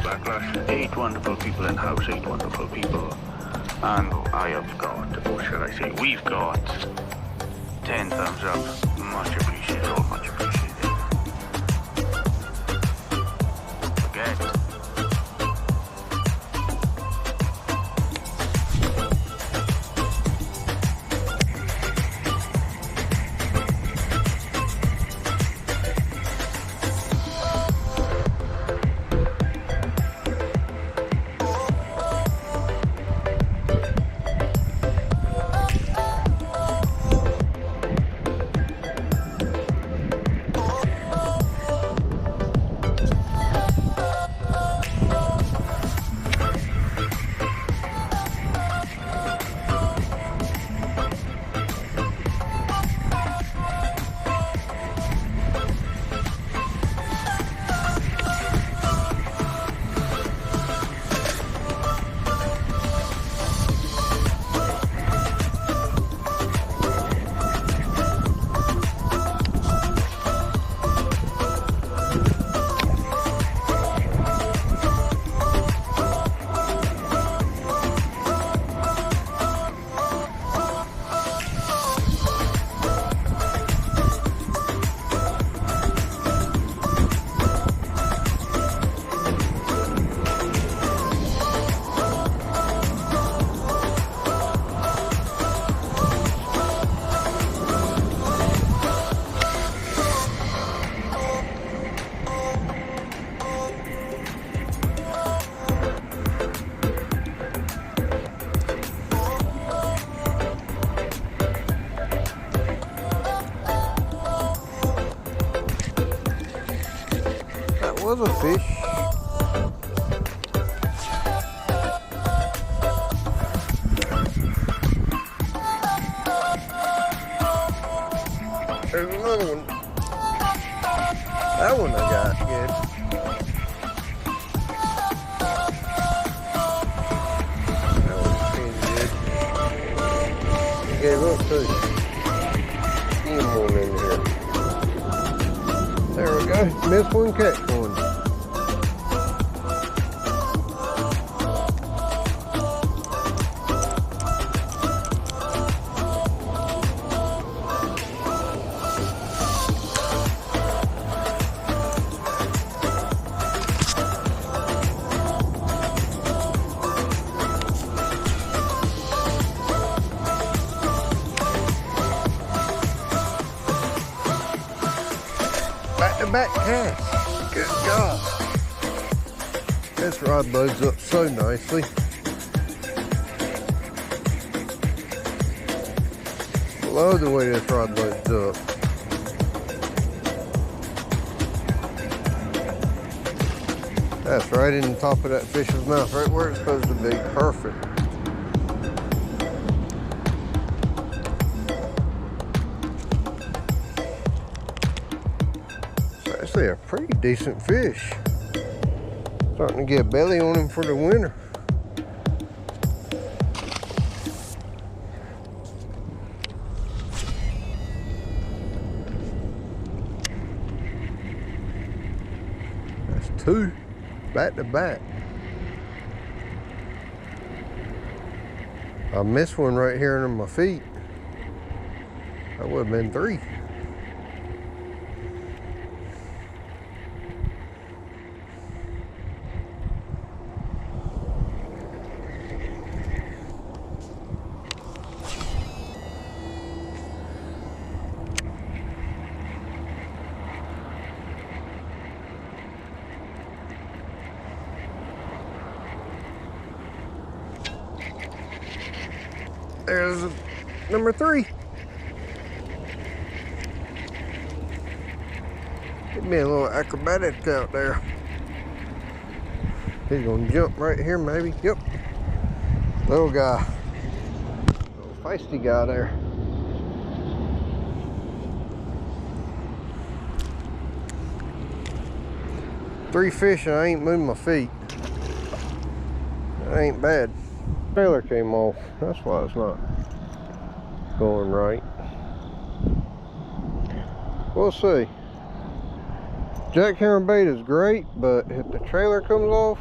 backlash. 8 wonderful people in house, 8 wonderful people. And I have got, or shall I say, we've got 10 thumbs up. Much appreciated, all much appreciated. Forget. Was a fish. There's another one. That one I got good. That one's pretty good. He gave up too. Even one in here. There we go. Miss one, catch one. Back cast. Good God. This rod loads up so nicely. Love the way this rod loads up. That's right in the top of that fish's mouth, right where it's supposed to be. Perfect. Actually a pretty decent fish. Starting to get a belly on him for the winter. That's 2 back to back. I missed one right here under my feet. That would have been 3. There's number 3. Give me a little acrobatic out there. He's gonna jump right here maybe. Yep. Little guy. Little feisty guy there. Three fish and I ain't moving my feet. That ain't bad. Trailer came off. That's why it's not going right. We'll see. Jackhammer bait is great, but if the trailer comes off,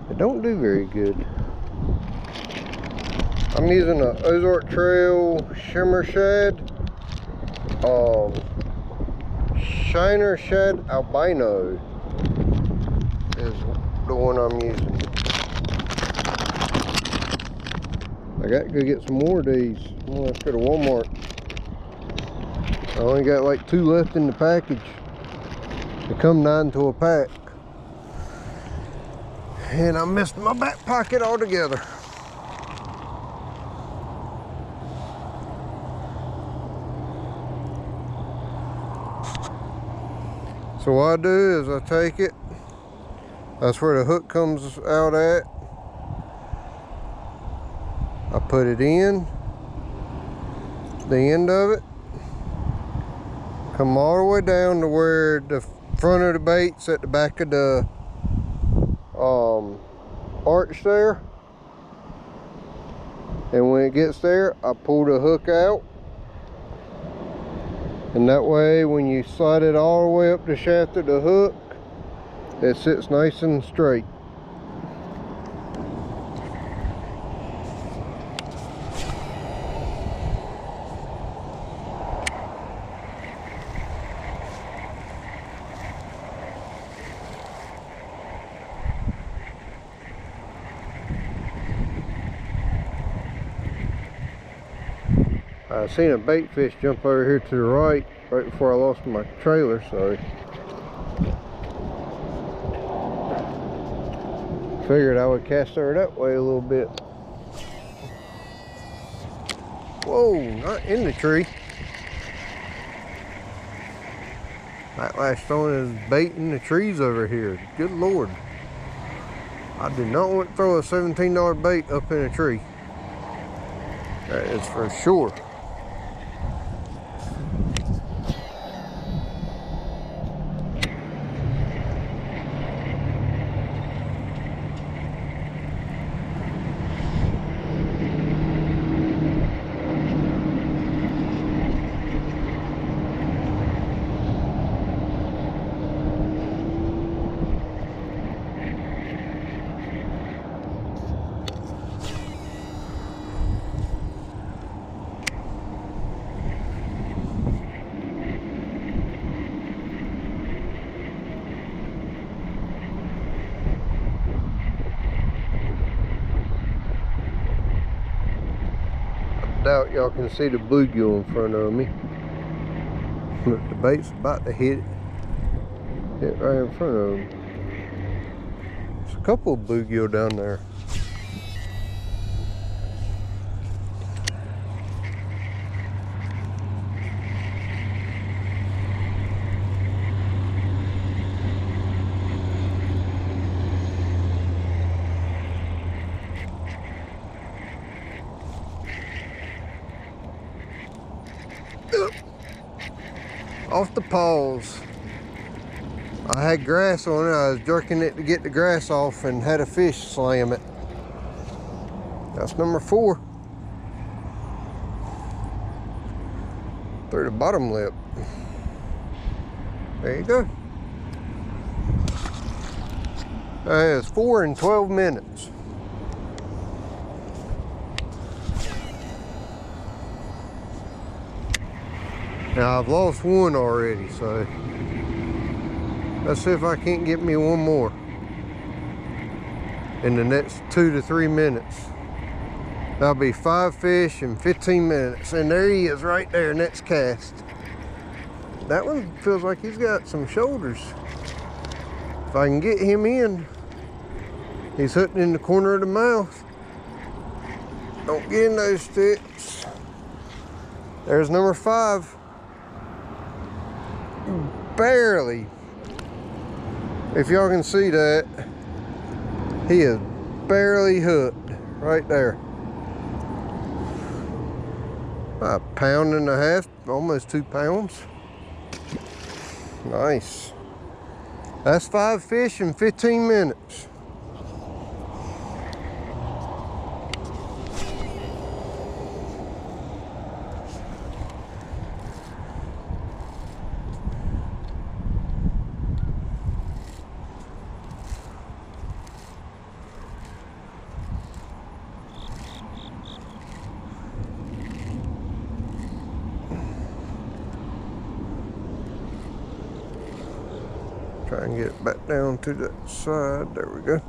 it don't do very good. I'm using a Ozark Trail Shimmer Shad. Shiner Shad Albino is the one I'm using. I got to go get some more of these. I'm gonna have to go to Walmart. I only got like 2 left in the package. They come 9 to a pack. And I missed my back pocket altogether. So what I do is I take it. That's where the hook comes out at. I put it in the end of it. Come all the way down to where the front of the bait's at the back of the arch there. And when it gets there, I pull the hook out. And that way, when you slide it all the way up the shaft of the hook, it sits nice and straight. I seen a bait fish jump over here to the right before I lost my trailer, so figured I would cast her that way a little bit. Whoa, not in the tree. That last stone is baiting the trees over here. Good Lord. I did not want to throw a $17 bait up in a tree. That is for sure. Doubt y'all can see the bluegill in front of me. Look, the bait's about to hit right in front of them. There's a couple of bluegill down there. Off the paws. I had grass on it. I was jerking it to get the grass off and had a fish slam it. That's number 4. Through the bottom lip. There you go. That is 4 in 12 minutes. Now I've lost one already, so let's see if I can't get me one more in the next 2 to 3 minutes. That'll be 5 fish in 15 minutes. And there he is right there, next cast. That one feels like he's got some shoulders. If I can get him in, he's hooked in the corner of the mouth. Don't get in those sticks. There's number 5. Barely. If y'all can see that, he is barely hooked right there. About 1.5 pounds, almost 2 pounds. Nice. That's 5 fish in 15 minutes. Try and get it back down to that side. There we go.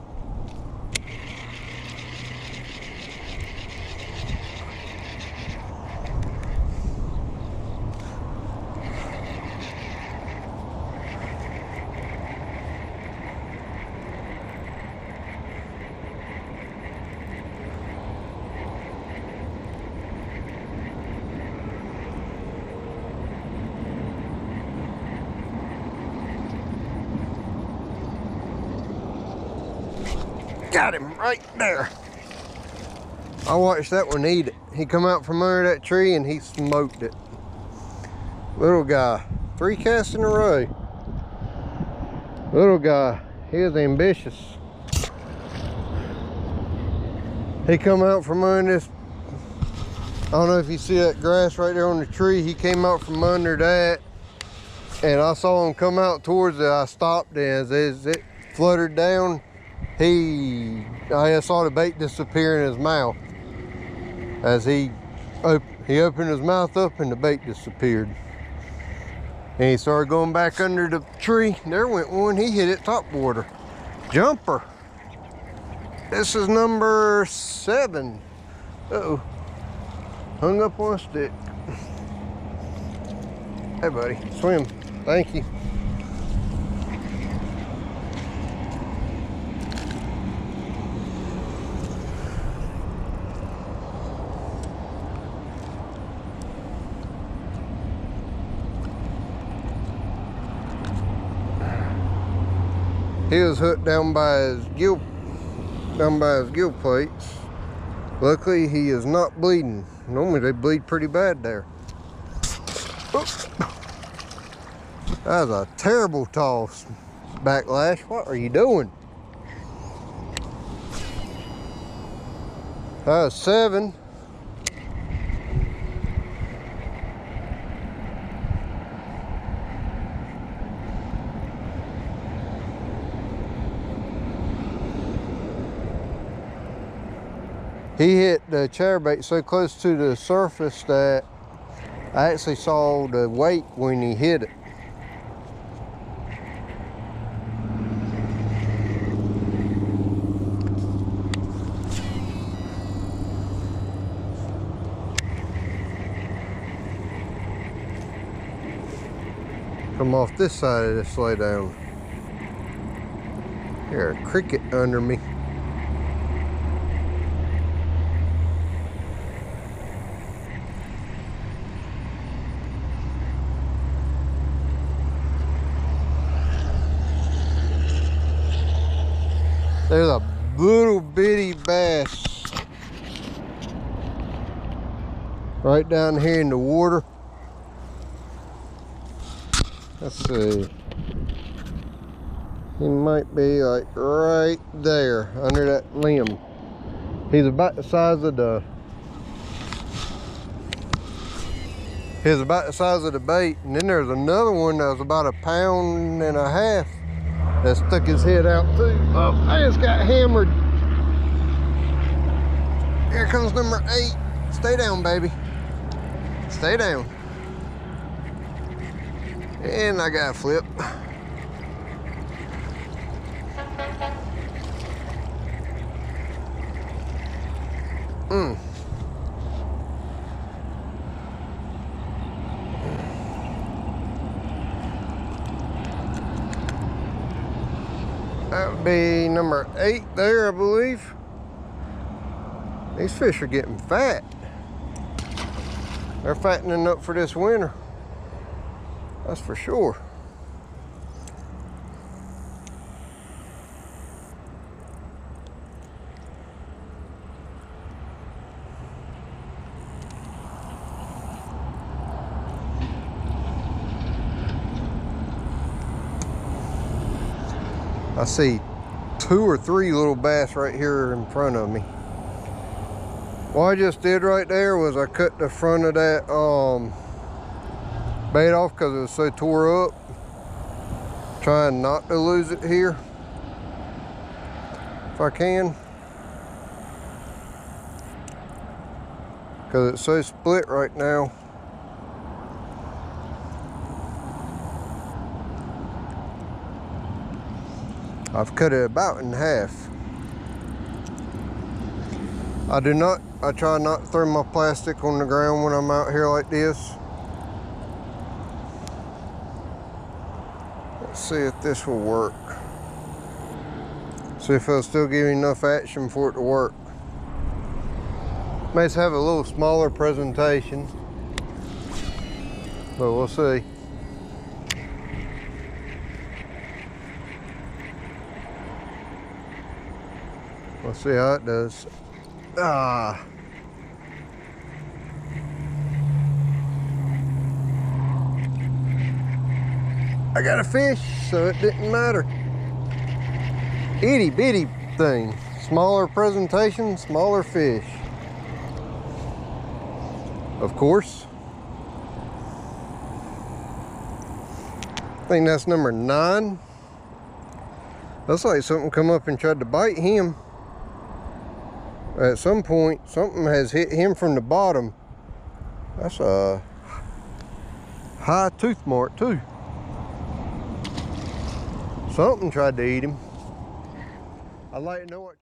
Got him right there. I watched that one eat it. He come out from under that tree and he smoked it. Little guy, 3 casts in a row. Little guy, he is ambitious. He come out from under this, I don't know if you see that grass right there on the tree. He came out from under that and I saw him come out towards it. I stopped and as it fluttered down, I saw the bait disappear in his mouth. As he opened his mouth up and the bait disappeared. And he started going back under the tree. There went one, he hit it top water. Jumper. This is number 7. Uh-oh. Hung up on a stick. Hey buddy, swim. Thank you. He was hooked down by his gill plates. Luckily, he is not bleeding. Normally, they bleed pretty bad there. Oops. That was a terrible toss, Backlash. What are you doing? That was 7. He hit the chatterbait so close to the surface that I actually saw the weight when he hit it. Come off this side of this lay down. There's a cricket under me. There's a little bitty bass right down here in the water. Let's see. He might be like right there under that limb. He's about the size of the bait. And then there's another one that was about 1.5 pounds that stuck his head out too. Oh, I just got hammered. Here comes number 8. Stay down, baby. Stay down. And I got a flip. That would be number 8 there, I believe. These fish are getting fat. They're fattening up for this winter. That's for sure. I see 2 or 3 little bass right here in front of me. What I just did right there was I cut the front of that bait off because it was so tore up. Trying not to lose it here if I can, because it's so split right now. I've cut it about in half. I try not to throw my plastic on the ground when I'm out here like this. Let's see if this will work. See if it'll still give me enough action for it to work. May have a little smaller presentation, but we'll see. We'll see how it does. I got a fish, so it didn't matter. Itty bitty thing. Smaller presentation, smaller fish. Of course. I think that's number 9. Looks like something come up and tried to bite him. At some point, something has hit him from the bottom. That's a high tooth mark too. Something tried to eat him. I'd like to know what